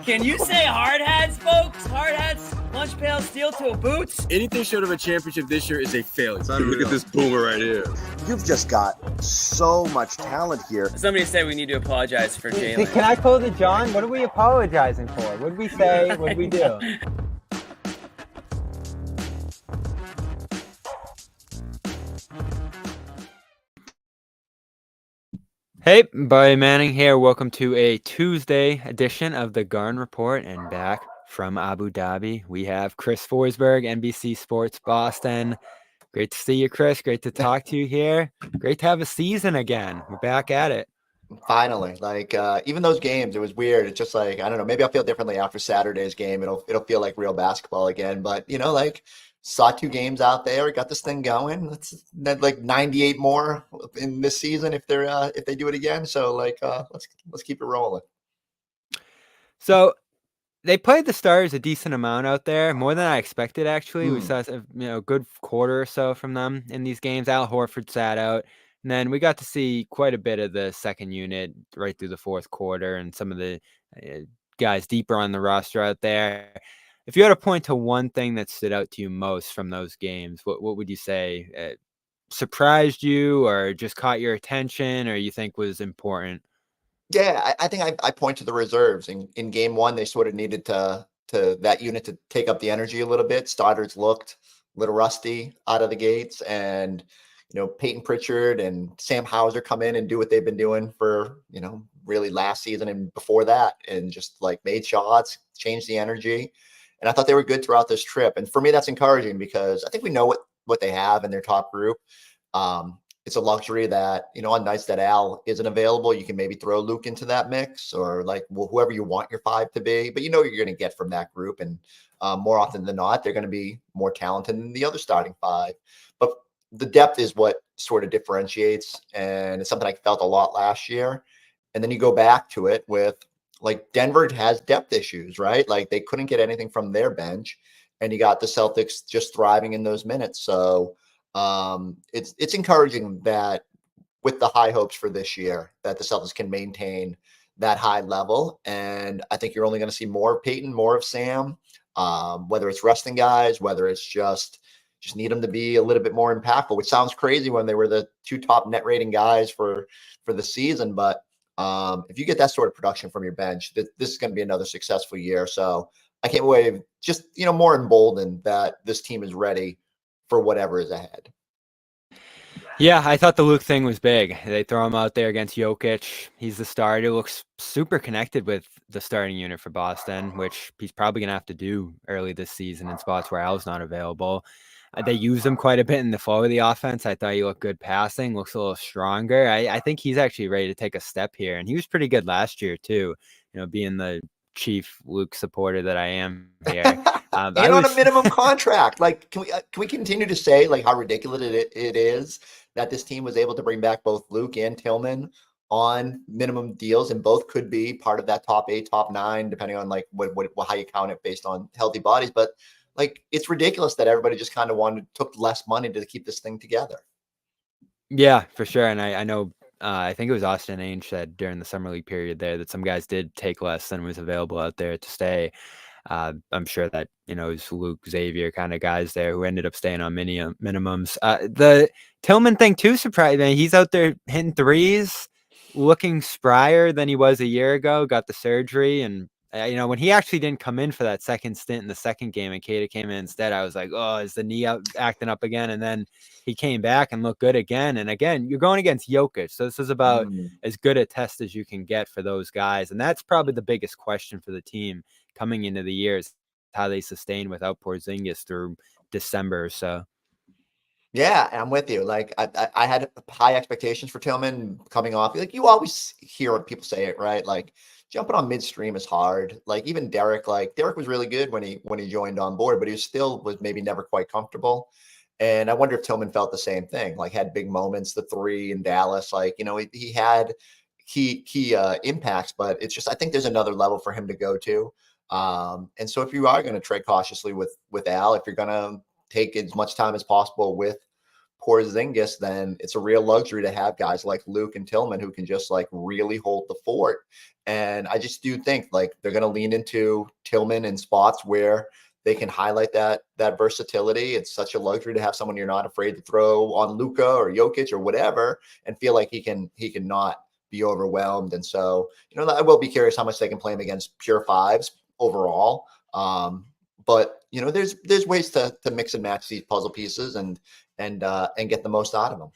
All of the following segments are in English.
Can you say hard hats, folks? Hard hats, lunch pails, steel-toe boots? Anything short of a championship this year is a failure. Look at this boomer right here. You've just got so much talent here. Somebody said we need to apologize for Jalen. Can I quote it, John? What are we apologizing for? What did we say? What did we do? Hey, Barry Manning here. Welcome to a Tuesday edition of the Garn Report, and back from Abu Dhabi, we have Chris Forsberg, NBC Sports Boston. Great to see you, Chris. Great to talk to you here. Great to have a season again. We're back at it. Finally, even those games, it was weird. It's just like, I don't know, maybe I'll feel differently after Saturday's game. It'll feel like real basketball again. But saw 2 games out there, got this thing going. Let's 98 more in this season if they do it again. So let's keep it rolling. So they played the Stars a decent amount out there, more than I expected. Actually, we saw a good quarter or so from them in these games. Al Horford sat out, and then we got to see quite a bit of the second unit right through the fourth quarter, and some of the guys deeper on the roster out there. If you had to point to one thing that stood out to you most from those games, what would you say surprised you, or just caught your attention, or you think was important? Yeah, I think I point to the reserves. In game 1, they sort of needed to that unit to take up the energy a little bit. Stoddard's looked a little rusty out of the gates, and Peyton Pritchard and Sam Hauser come in and do what they've been doing for really last season and before that, and just made shots, changed the energy. And I thought they were good throughout this trip. And for me, that's encouraging because I think we know what they have in their top group. It's a luxury that, on nights that Al isn't available, you can maybe throw Luke into that mix, or whoever you want your 5 to be. But you're going to get from that group. And more often than not, they're going to be more talented than the other starting 5. But the depth is what sort of differentiates. And it's something I felt a lot last year. And then you go back to it with, Denver has depth issues, right? They couldn't get anything from their bench, and you got the Celtics just thriving in those minutes. So it's encouraging that with the high hopes for this year that the Celtics can maintain that high level. And I think you're only going to see more of Peyton, more of Sam, whether it's resting guys, whether it's just need them to be a little bit more impactful, which sounds crazy when they were the 2 top net rating guys for the season. But if you get that sort of production from your bench, this is going to be another successful year. So I can't wait, just, more emboldened that this team is ready for whatever is ahead. Yeah, I thought the Luke thing was big. They throw him out there against Jokic. He's the starter. Looks super connected with the starting unit for Boston, which he's probably going to have to do early this season in spots where Al's not available. They use him quite a bit in the flow of the offense. I thought he looked good passing, looks a little stronger. I think he's actually ready to take a step here. And he was pretty good last year, too, being the chief Luke supporter that I am here. On a minimum contract. Can we continue to say how ridiculous it is that this team was able to bring back both Luke and Tillman on minimum deals, and both could be part of that top 8, top 9, depending on how you count it based on healthy bodies. But it's ridiculous that everybody just kind of took less money to keep this thing together. Yeah, for sure. And I know, I think it was Austin Ainge said during the summer league period there that some guys did take less than was available out there to stay. I'm sure that, it was Luke, Xavier kind of guys there who ended up staying on minimums. The Tillman thing too surprised me. He's out there hitting threes, looking sprier than he was a year ago, got the surgery, and when he actually didn't come in for that second stint in the second game and Keita came in instead, I was like, oh, is the knee acting up again? And then he came back and looked good again. And again, you're going against Jokic. So this is about as good a test as you can get for those guys. And that's probably the biggest question for the team coming into the year, is how they sustain without Porzingis through December or so. Yeah, I'm with you. I had high expectations for Tillman coming off. You always hear people say it, right? Jumping on midstream is hard. Even Derek was really good when he joined on board, but he was maybe never quite comfortable. And I wonder if Tillman felt the same thing, had big moments, the 3 in Dallas, he had key impacts, but it's just, I think there's another level for him to go to. And so if you are going to trade cautiously with Al, if you're going to take as much time as possible with Porzingis, then it's a real luxury to have guys like Luke and Tillman who can just like really hold the fort. And I just do think like they're going to lean into Tillman in spots where they can highlight that versatility. It's such a luxury to have someone you're not afraid to throw on Luka or Jokic or whatever, and feel like he can not be overwhelmed. And so, I will be curious how much they can play him against pure fives overall. But there's ways to mix and match these puzzle pieces and get the most out of them.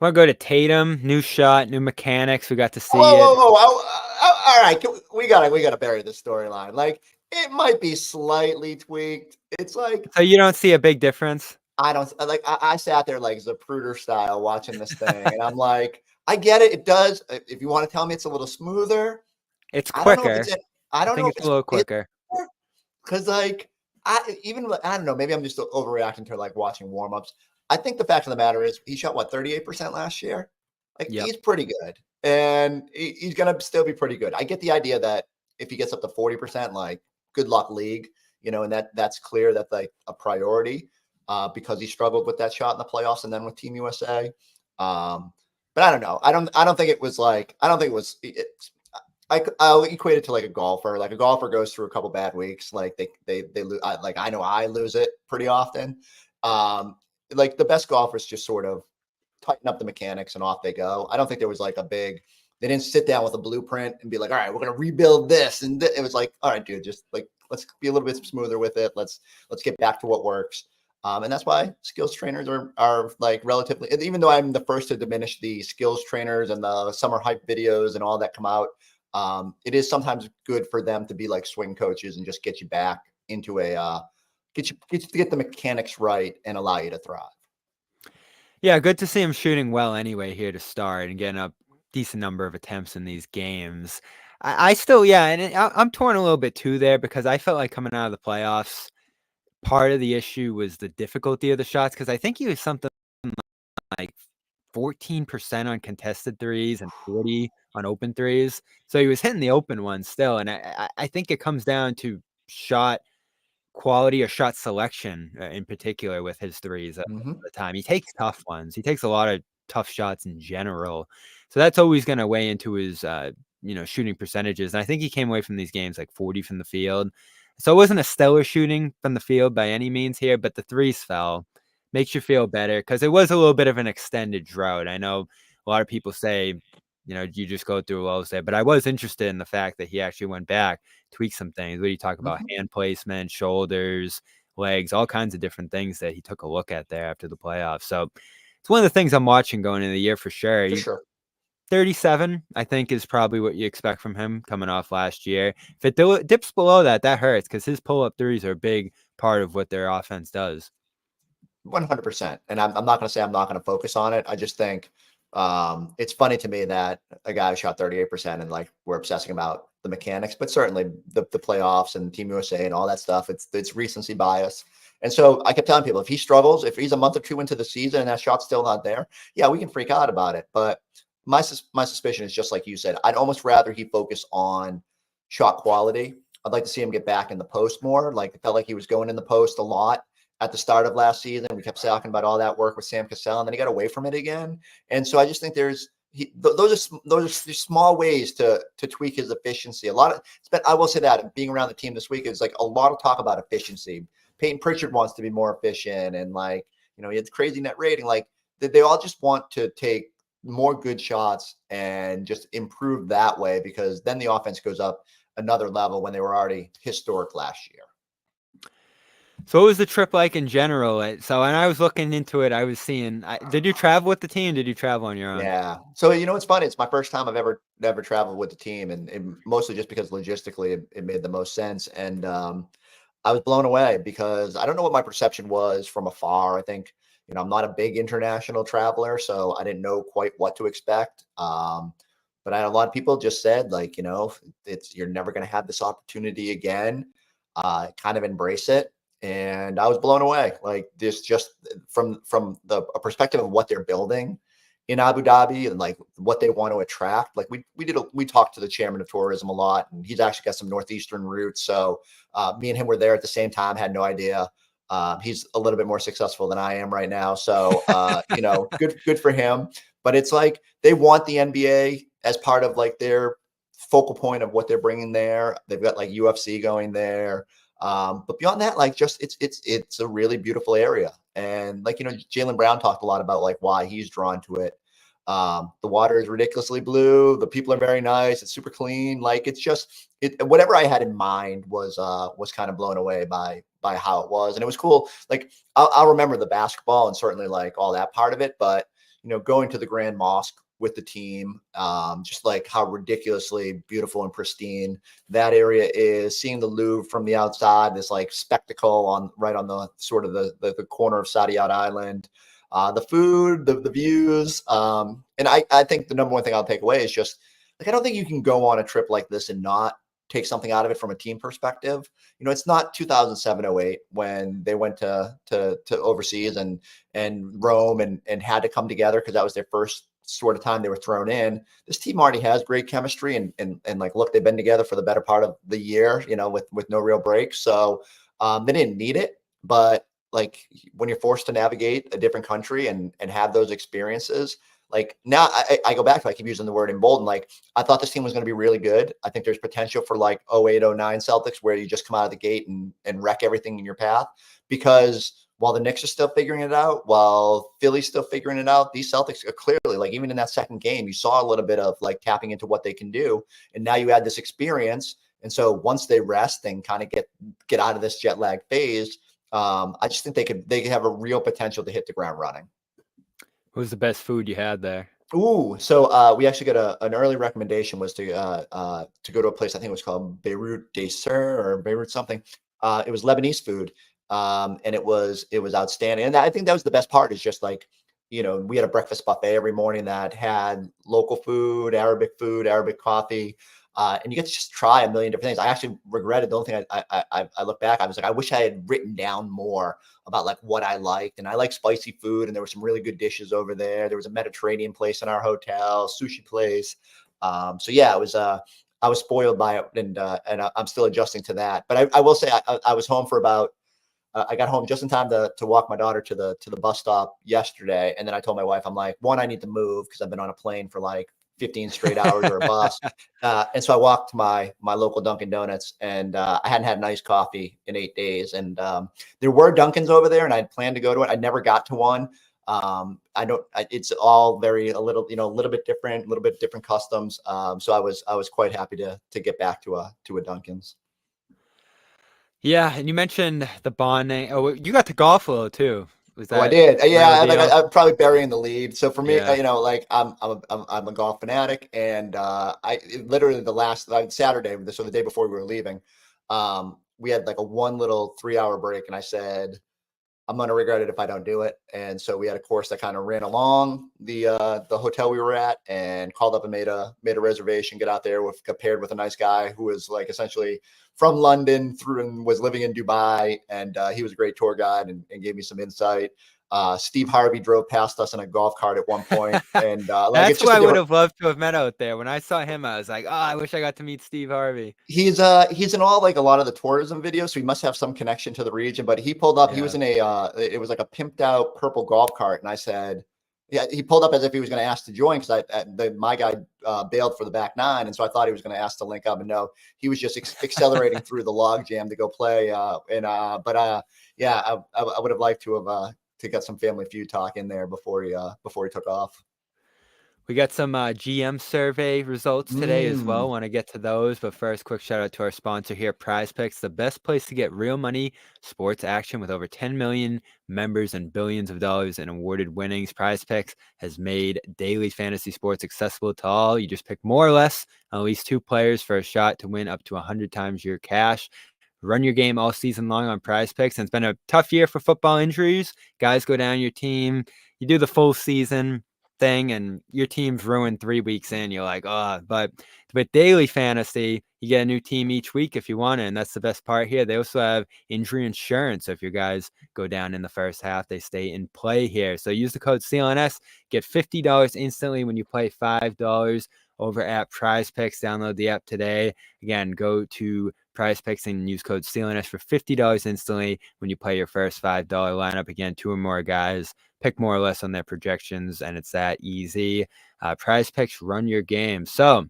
We'll go to Tatum. New shot, new mechanics. We got to see it. All right, we gotta bury the storyline. Like, it might be slightly tweaked. It's like, So you don't see a big difference? I don't like. I sat there like Zapruder style watching this thing, and I'm like, I get it. It does. If you want to tell me it's a little smoother, It's quicker. I don't know if it's a little quicker. Because I don't know. Maybe I'm just overreacting to like watching warmups. I think the fact of the matter is he shot 38% last year. Like, he's pretty good, and he's gonna still be pretty good. I get the idea that if he gets up to 40%, like, good luck league, and that's clear. That's like a priority because he struggled with that shot in the playoffs and then with Team USA. But I don't know. I don't think it was like. I don't think it was. I'll equate it to like a golfer. Like, a golfer goes through a couple bad weeks. Like they lose. I know I lose it pretty often. Like, the best golfers just sort of tighten up the mechanics and off they go. I don't think there was like they didn't sit down with a blueprint and be like, all right, we're going to rebuild this. And it was like, all right, dude, just like, let's be a little bit smoother with it. Let's get back to what works. And that's why skills trainers are like relatively, even though I'm the first to diminish the skills trainers and the summer hype videos and all that come out. It is sometimes good for them to be like swing coaches and just get you back into get the mechanics right and allow you to thrive. Yeah, good to see him shooting well anyway here to start and getting a decent number of attempts in these games. I still, and I'm torn a little bit too there because I felt like coming out of the playoffs, part of the issue was the difficulty of the shots because I think he was something like 14% on contested threes and 40 on open threes. So he was hitting the open ones still. And I think it comes down to shot quality or shot selection in particular with his threes all the time. He takes tough ones. He takes a lot of tough shots in general. So that's always going to weigh into his, shooting percentages. And I think he came away from these games like 40 from the field. So it wasn't a stellar shooting from the field by any means here, but the threes fell. Makes you feel better because it was a little bit of an extended drought. I know a lot of people say, you just go through lows there, but I was interested in the fact that he actually went back, tweaked some things. What do you talk about? Hand placement, shoulders, legs, all kinds of different things that he took a look at there after the playoffs. So it's one of the things I'm watching going into the year for sure. For sure. 37, I think, is probably what you expect from him coming off last year. If it dips below that hurts because his pull-up threes are a big part of what their offense does. 100%. And I'm not going to say I'm not going to focus on it. I just think it's funny to me that a guy who shot 38% and like we're obsessing about the mechanics, but certainly the playoffs and Team USA and all that stuff, it's recency bias. And so I kept telling people, if he struggles, if he's a month or two into the season and that shot's still not there, yeah, we can freak out about it. But my suspicion is just like you said. I'd almost rather he focus on shot quality. I'd like to see him get back in the post more. Like, it felt like he was going in the post a lot at the start of last season. We kept talking about all that work with Sam Cassell, and then he got away from it again. And so I just think those are small ways to tweak his efficiency. I will say that being around the team this week is like a lot of talk about efficiency. Peyton Pritchard wants to be more efficient, and he had crazy net rating. Like, they all just want to take more good shots and just improve that way, because then the offense goes up another level when they were already historic last year. So what was the trip like in general? So when I was looking into it, I was seeing, did you travel with the team? Did you travel on your own? Yeah. So, it's funny. It's my first time I've ever traveled with the team, and mostly just because logistically it made the most sense. And I was blown away because I don't know what my perception was from afar. I think, I'm not a big international traveler, so I didn't know quite what to expect. But I had a lot of people just said, like, you're never going to have this opportunity again. Kind of embrace it. And I was blown away. Like, this just from the perspective of what they're building in Abu Dhabi and like what they want to attract. Like, we talked to the chairman of tourism a lot, and he's actually got some Northeastern roots. So me and him were there at the same time, had no idea He's a little bit more successful than I am right now. So, good for him. But it's like they want the NBA as part of like their focal point of what they're bringing there. They've got like UFC going there. But beyond that, like just it's a really beautiful area. And like, Jaylen Brown talked a lot about like why he's drawn to it. The water is ridiculously blue. The people are very nice. It's super clean. Like it's just whatever I had in mind was kind of blown away by how it was. And it was cool. Like I'll remember the basketball and certainly like all that part of it, but going to the Grand Mosque with the team, just like how ridiculously beautiful and pristine that area is, seeing the Louvre from the outside, this like spectacle right on the sort of the corner of Saadiyat Island, the food, the views. And I think the number one thing I'll take away is just like, I don't think you can go on a trip like this and not take something out of it from a team perspective. It's not 2007-08 when they went to overseas and Rome and had to come together because that was their first sort of time they were thrown in. This team already has great chemistry and like, look, they've been together for the better part of the year, with no real breaks. So they didn't need it, but like when you're forced to navigate a different country and have those experiences, like now I go back to, I keep using the word emboldened. Like I thought this team was going to be really good. I think there's potential for like 08-09 Celtics where you just come out of the gate and wreck everything in your path, because while the Knicks are still figuring it out, while Philly's still figuring it out, these Celtics are clearly, like, even in that second game, you saw a little bit of like tapping into what they can do. And now you add this experience. And so once they rest and kind of get out of this jet lag phase, I just think they could have a real potential to hit the ground running. What was the best food you had there? Ooh, so we actually got an early recommendation was to go to a place, I think it was called Beirut Dessert or Beirut something. It was Lebanese food, and it was outstanding. And I think that was the best part, is just like, we had a breakfast buffet every morning that had local food, Arabic coffee. And you get to just try a million different things. I actually regretted, the only thing I look back, I was like, I wish I had written down more about like what I liked. And I like spicy food, and there were some really good dishes over there. There was a Mediterranean place in our hotel, sushi place. So yeah, it was I was spoiled by it, and I'm still adjusting to that. But I will say I was home for about I got home just in time to walk my daughter to the bus stop yesterday. And then I told my wife, I'm like, one, I need to move because I've been on a plane for like 15 straight hours or a bus. And so I walked to my local Dunkin' Donuts, and I hadn't had an iced coffee in 8 days. And there were Dunkin's over there, and I'd planned to go to it. I never got to one. It's all a little bit different customs. So I was quite happy to get back to a Dunkin's. Yeah, and you mentioned the bonding. Oh, you got to golf a little too. Was that? I did. Yeah, I'm probably burying the lead. So for me, Yeah. like I'm a golf fanatic, and I literally the last Saturday, so the day before we were leaving, we had like a one little 3-hour break, and I said, I'm going to regret it if I don't do it. And so we had a course that kind of ran along the hotel we were at, and called up and made a reservation, get out there got paired with a nice guy who was like essentially from London and was living in Dubai. And he was a great tour guide and gave me some insight. Steve Harvey drove past us in a golf cart at one point. And that's who I would have loved to have met out there. When I saw him, I was like, oh, I wish I got to meet Steve Harvey. He's in all like a lot of the tourism videos, so he must have some connection to the region. But he pulled up, he was in it was like a pimped out purple golf cart. And I said, yeah, he pulled up as if he was going to ask to join, because my guy bailed for the back nine. And so I thought he was going to ask to link up, and no, he was just accelerating through the log jam to go play. I would have liked to have to get some Family Feud talk in there before he took off. We got some GM survey results today as well. Want to get to those, but first, quick shout out to our sponsor here, Prize Picks, the best place to get real money sports action with over 10 million members and billions of dollars in awarded winnings. Prize Picks has made daily fantasy sports accessible to all. You just pick more or less at least 2 players for a shot to win up to 100 times your cash. Run your game all season long on Prize Picks. And it's been a tough year for football injuries. Guys go down your team. You do the full season thing, and your team's ruined 3 weeks in. You're like, oh, but with daily fantasy, you get a new team each week if you want it. And that's the best part here. They also have injury insurance. So if your guys go down in the first half, they stay in play here. So use the code CLNS, get $50 instantly when you play $5 over at Prize Picks. Download the app today. Again, go to Prize Picks and use code CLNS for $50 instantly when you play your first $5 lineup. Again, 2 or more guys, pick more or less on their projections, and it's that easy. Prize Picks, run your game. So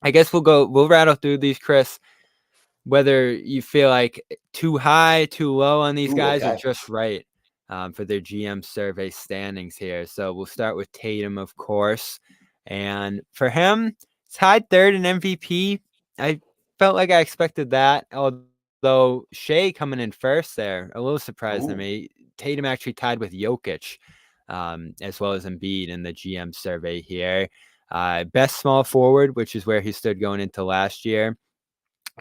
I guess we'll rattle through these, Chris, whether you feel like too high, too low on these guys, or just right for their GM survey standings here. So we'll start with Tatum, of course. And for him, tied third in MVP. I felt like I expected that, although Shea coming in first there, a little surprised to me. Tatum actually tied with Jokic, as well as Embiid in the GM survey here. Best small forward, which is where he stood going into last year,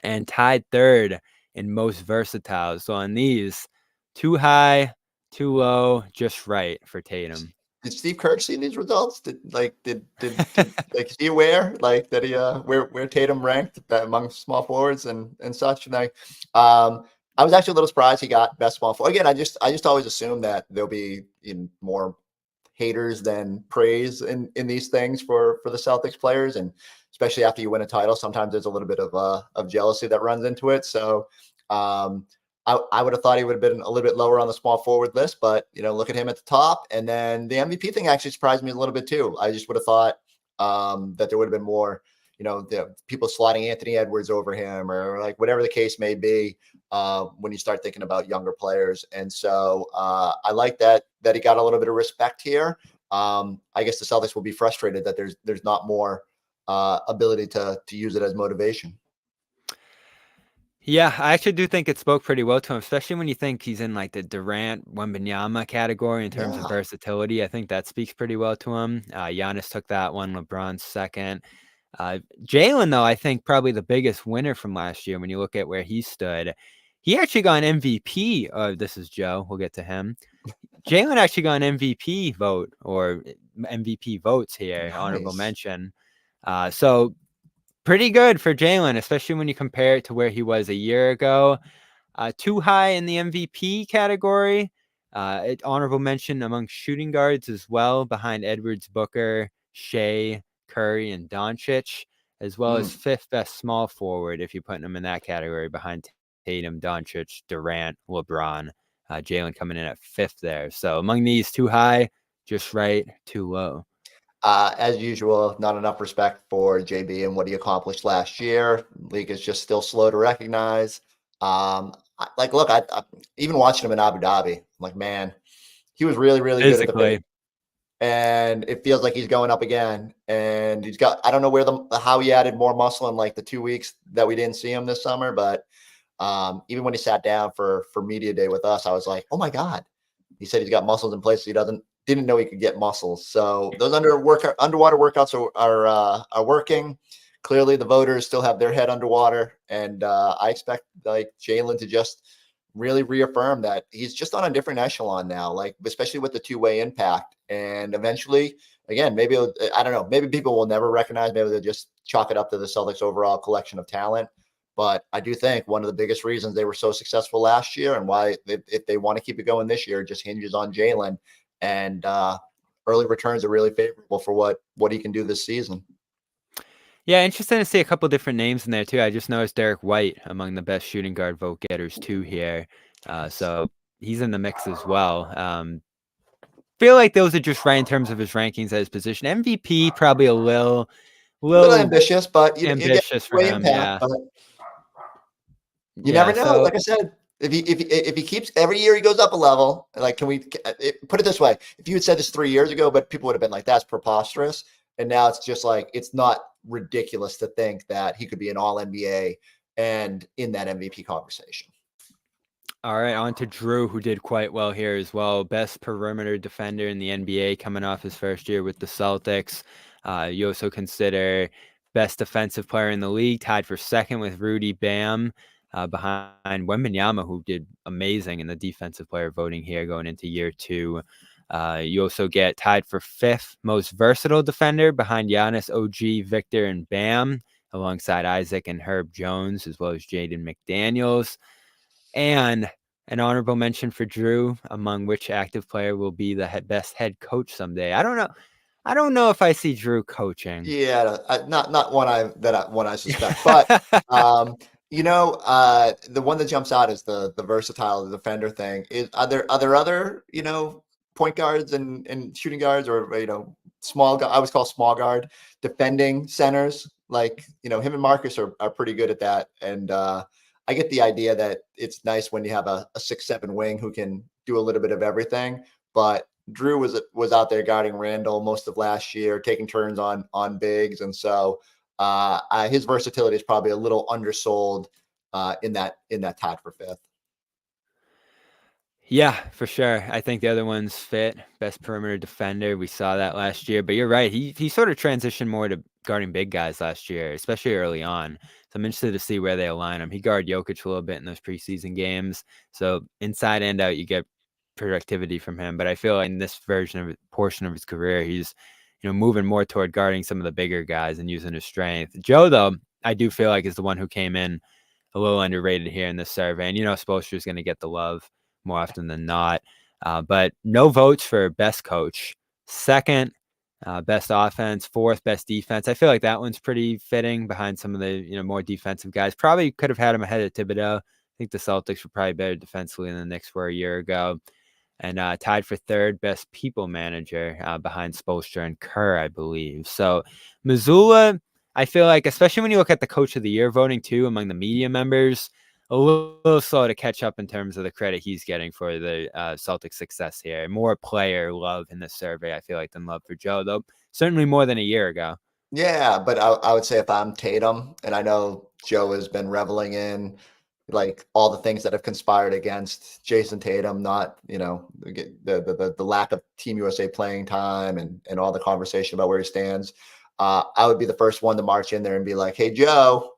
and tied third in most versatile. So on these, too high, too low, just right for Tatum. Did Steve Kerr see these results? Did like is he aware like that he where Tatum ranked among small forwards and such? And I was actually a little surprised he got best small forward. Again, I just always assume that there'll be more haters than praise in these things for the Celtics players, and especially after you win a title, sometimes there's a little bit of jealousy that runs into it. So I would have thought he would have been a little bit lower on the small forward list, but look at him at the top. And then the MVP thing actually surprised me a little bit too. I just would have thought that there would have been more, the people sliding Anthony Edwards over him, or like whatever the case may be, when you start thinking about younger players. And so I like that he got a little bit of respect here. I guess the Celtics will be frustrated that there's not more ability to use it as motivation. Yeah, I actually do think it spoke pretty well to him, especially when you think he's in like the Durant, Wembanyama category in terms of versatility. I think that speaks pretty well to him. Giannis took that one, LeBron's second. Jalen, though, I think probably the biggest winner from last year when you look at where he stood. He actually got an MVP. This is Joe. We'll get to him. Jalen actually got an MVP vote, or MVP votes here, nice. Honorable mention. So pretty good for Jalen, especially when you compare it to where he was a year ago. Too high in the MVP category. Honorable mention among shooting guards as well, behind Edwards, Booker, Shea, Curry, and Doncic, as well as fifth best small forward if you're putting him in that category, behind Tatum, Doncic, Durant, LeBron. Jalen coming in at fifth there. So among these, too high, just right, too low. As usual, not enough respect for JB and what he accomplished last year. League is just still slow to recognize. I even watching him in Abu Dhabi, I'm like, man, he was really, really good at the paint. And it feels like he's going up again. And he's got, I don't know how he added more muscle in like the 2 weeks that we didn't see him this summer. But even when he sat down for media day with us, I was like, oh my God. He said he's got muscles in places he didn't know he could get muscles. So those underwater workouts are working. Clearly the voters still have their head underwater. And I expect like Jalen to just really reaffirm that he's just on a different echelon now, like especially with the two-way impact. And eventually, again, maybe, I don't know, maybe people will never recognize, maybe they'll just chalk it up to the Celtics overall collection of talent. But I do think one of the biggest reasons they were so successful last year, and why if they want to keep it going this year, just hinges on Jalen. And early returns are really favorable for what he can do this season. Yeah, interesting to see a couple different names in there too. I just noticed Derek White among the best shooting guard vote getters too here. So he's in the mix as well. Feel like those are just right in terms of his rankings at his position. MVP probably a little ambitious, but ambitious for him. Impact, you never know. So, like I said, if he keeps every year he goes up a level. Like, can we put it this way? If you had said this 3 years ago, but people would have been like, "That's preposterous," and now it's just like it's not ridiculous to think that he could be an All NBA and in that MVP conversation. All right, on to Drew, who did quite well here as well. Best perimeter defender in the NBA coming off his first year with the Celtics. You also consider best defensive player in the league, tied for second with Rudy Bam, behind Wembanyama, who did amazing in the defensive player voting here going into year two. You also get tied for fifth most versatile defender behind Giannis, OG, Victor, and Bam, alongside Isaac and Herb Jones, as well as Jaden McDaniels. And an honorable mention for Drew, among which active player will be the best head coach someday. I don't know if I see Drew coaching. Yeah, not one I suspect, but The one that jumps out is the versatile defender thing. Are there other, point guards and shooting guards, or small guard, I always call small guard defending centers, like him and Marcus are pretty good at that. And I get the idea that it's nice when you have a 6'7" wing who can do a little bit of everything. But Drew was out there guarding Randall most of last year, taking turns on bigs, and so his versatility is probably a little undersold in that tied for fifth. Yeah, for sure. I think the other one's fit, best perimeter defender. We saw that last year, but you're right. He sort of transitioned more to guarding big guys last year, especially early on. So I'm interested to see where they align him. He guarded Jokic a little bit in those preseason games. So inside and out, you get productivity from him. But I feel like in this portion of his career, he's moving more toward guarding some of the bigger guys and using his strength. Joe, though, I do feel like is the one who came in a little underrated here in this survey. And Spoelstra is going to get the love more often than not. But no votes for best coach. Second, best offense. Fourth, best defense. I feel like that one's pretty fitting behind some of the more defensive guys. Probably could have had him ahead of Thibodeau. I think the Celtics were probably better defensively than the Knicks were a year ago. And tied for third, best people manager behind Spoelstra and Kerr, I believe. So Mazzulla, I feel like, especially when you look at the coach of the year voting too among the media members, a little slow to catch up in terms of the credit he's getting for the Celtics success here. More player love in this survey, I feel like, than love for Joe, though certainly more than a year ago. Yeah, but I would say if I'm Tatum, and I know Joe has been reveling in like all the things that have conspired against Jason Tatum, not the lack of Team USA playing time and all the conversation about where he stands. I would be the first one to march in there and be like, "Hey, Joe,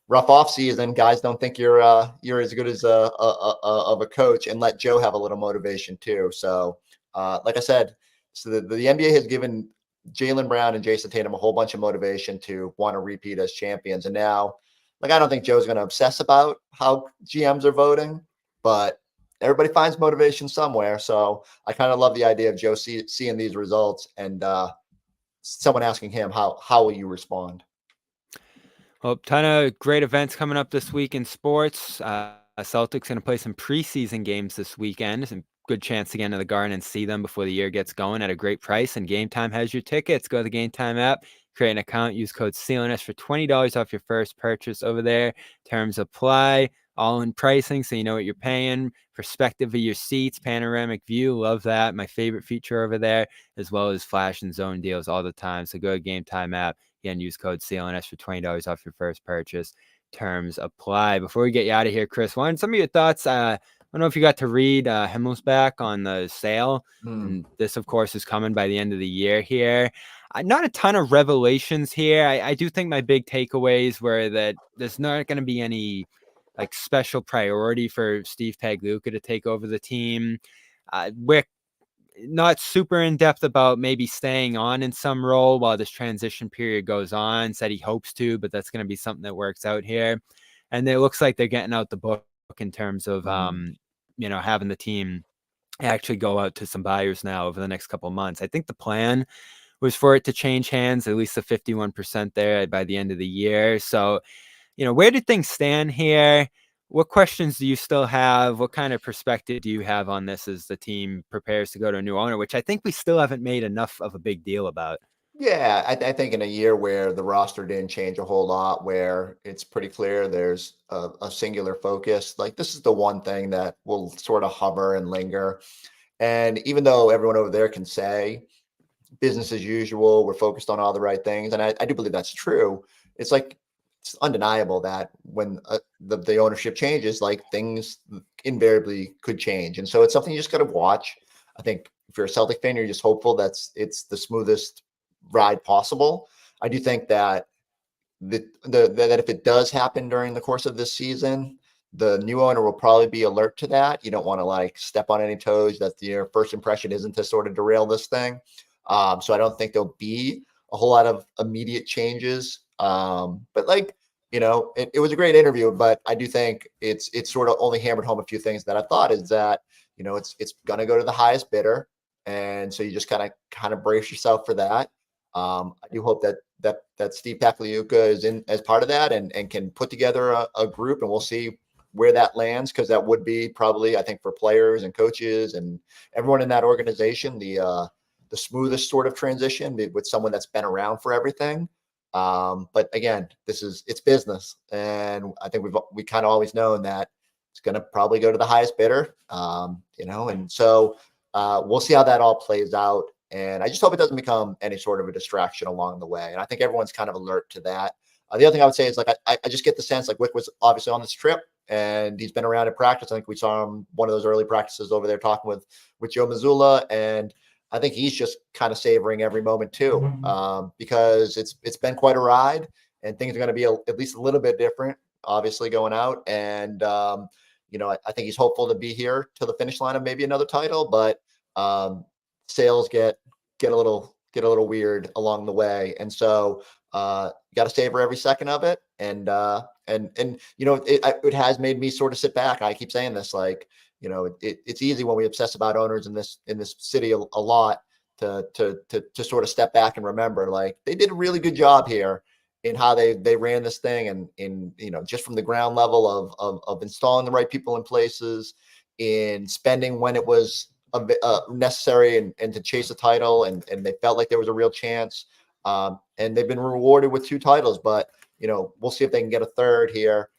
rough off season. Guys don't think you're as good as of a coach," and let Joe have a little motivation too. So, like I said, so the NBA has given Jaylen Brown and Jason Tatum a whole bunch of motivation to want to repeat as champions. And now, like, I don't think Joe's going to obsess about how GMs are voting, but everybody finds motivation somewhere. So I kind of love the idea of Joe seeing these results and someone asking him, how will you respond? Well, ton of great events coming up this week in sports. Celtics going to play some preseason games this weekend. Some good chance to get into the Garden and see them before the year gets going at a great price. And Game Time has your tickets. Go to the Game Time app, create an account, use code CLNS for $20 off your first purchase over there. Terms apply. All in pricing, so you know what you're paying. Perspective of your seats, panoramic view, love that. My favorite feature over there, as well as flash and zone deals all the time. So go to Game Time app. Again, use code CLNS for $20 off your first purchase. Terms apply. Before we get you out of here, Chris, some of your thoughts. I don't know if you got to read Himmelsbach on the sale. And this, of course, is coming by the end of the year here. Not a ton of revelations here. I do think my big takeaways were that there's not going to be any like special priority for Steve Pagluka to take over the team. Wyc, not super in depth about maybe staying on in some role while this transition period goes on. Said he hopes to, but that's going to be something that works out here. And it looks like they're getting out the book in terms of, having the team actually go out to some buyers now over the next couple of months. I think the plan was for it to change hands, at least the 51% there by the end of the year. So, where do things stand here? What questions do you still have? What kind of perspective do you have on this as the team prepares to go to a new owner, which I think we still haven't made enough of a big deal about? Yeah, I think in a year where the roster didn't change a whole lot, where it's pretty clear there's a singular focus, like this is the one thing that will sort of hover and linger. And even though everyone over there can say business as usual, we're focused on all the right things, and I do believe that's true, it's like, it's undeniable that when the ownership changes, like things invariably could change. And so it's something you just got to watch. I think if you're a Celtic fan, you're just hopeful that it's the smoothest ride possible. I do think that that if it does happen during the course of this season, the new owner will probably be alert to that. You don't want to like step on any toes. That your first impression isn't to sort of derail this thing. So I don't think there'll be a whole lot of immediate changes. But like, it was a great interview, but I do think it's sort of only hammered home a few things that I thought is that, it's going to go to the highest bidder. And so you just kind of brace yourself for that. I do hope that Steve Pagliuca is in as part of that and can put together a group, and we'll see where that lands, because that would be probably, I think, for players and coaches and everyone in that organization, the smoothest sort of transition with someone that's been around for everything. But again, it's business, and I think we kind of always known that it's going to probably go to the highest bidder, and so we'll see how that all plays out. And I just hope it doesn't become any sort of a distraction along the way. And I think everyone's kind of alert to that. The other thing I would say is, like, I just get the sense, like, Wyc was obviously on this trip and he's been around in practice. I think we saw him one of those early practices over there talking with Joe Mazzulla, and I think he's just kind of savoring every moment too, because it's been quite a ride, and things are going to be at least a little bit different, obviously, going out. And I think he's hopeful to be here to the finish line of maybe another title, but sales get a little weird along the way, and so got to savor every second of it. And it has made me sort of sit back. I keep saying this, like, it's easy when we obsess about owners in this city a lot to sort of step back and remember, like, they did a really good job here in how they ran this thing, and in just from the ground level of installing the right people in places, in spending when it was necessary, and to chase a title, and they felt like there was a real chance, and they've been rewarded with 2 titles. But we'll see if they can get a third here,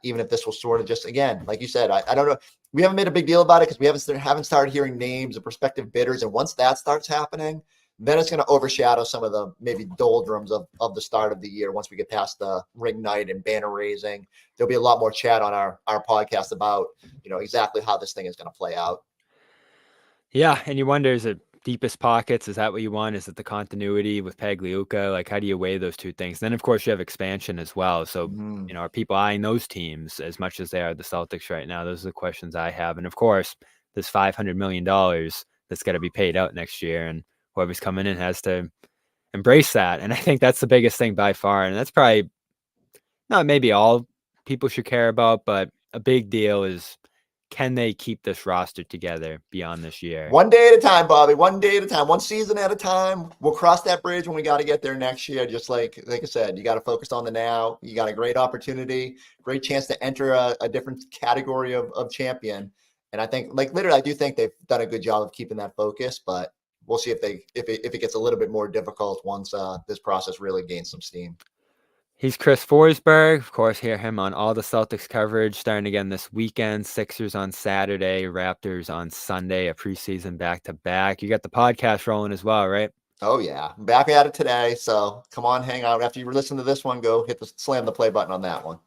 even if this will sort of just, again, like you said, I don't know, we haven't made a big deal about it because we haven't started hearing names of prospective bidders, and once that starts happening, then it's going to overshadow some of the maybe doldrums of the start of the year. Once we get past the ring night and banner raising, there'll be a lot more chat on our podcast about exactly how this thing is going to play out. Yeah, and you wonder, is it deepest pockets? Is that what you want? Is it the continuity with Pagliuca? Like, how do you weigh those two things? Then, of course, you have expansion as well. So, are people eyeing those teams as much as they are the Celtics right now? Those are the questions I have. And, of course, this $500 million that's got to be paid out next year, and whoever's coming in has to embrace that. And I think that's the biggest thing by far. And that's probably not maybe all people should care about, but a big deal is, can they keep this roster together beyond this year? One day at a time, Bobby. One day at a time. One season at a time. We'll cross that bridge when we got to get there next year. Just like I said, you got to focus on the now. You got a great opportunity, great chance to enter a different category of champion. And I think, like, literally, I do think they've done a good job of keeping that focus. But we'll see if it gets a little bit more difficult once this process really gains some steam. He's Chris Forsberg. Of course, hear him on all the Celtics coverage starting again this weekend. Sixers on Saturday, Raptors on Sunday, a preseason back-to-back. You got the podcast rolling as well, right? Oh, yeah. I'm back at it today, so come on, hang out. After you listen to this one, go slam the play button on that one.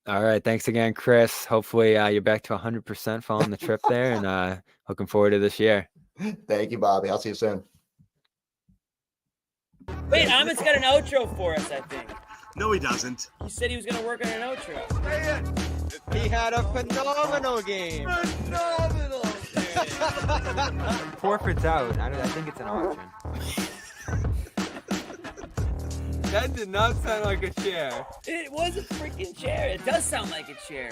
All right. Thanks again, Chris. Hopefully you're back to 100% following the trip there, and looking forward to this year. Thank you, Bobby. I'll see you soon. Wait, Amit's got an outro for us, I think. No, he doesn't. He said he was going to work on an outro. He had a phenomenal game. Forfeit's out. I think it's an auction. That did not sound like a chair. It was a freaking chair. It does sound like a chair.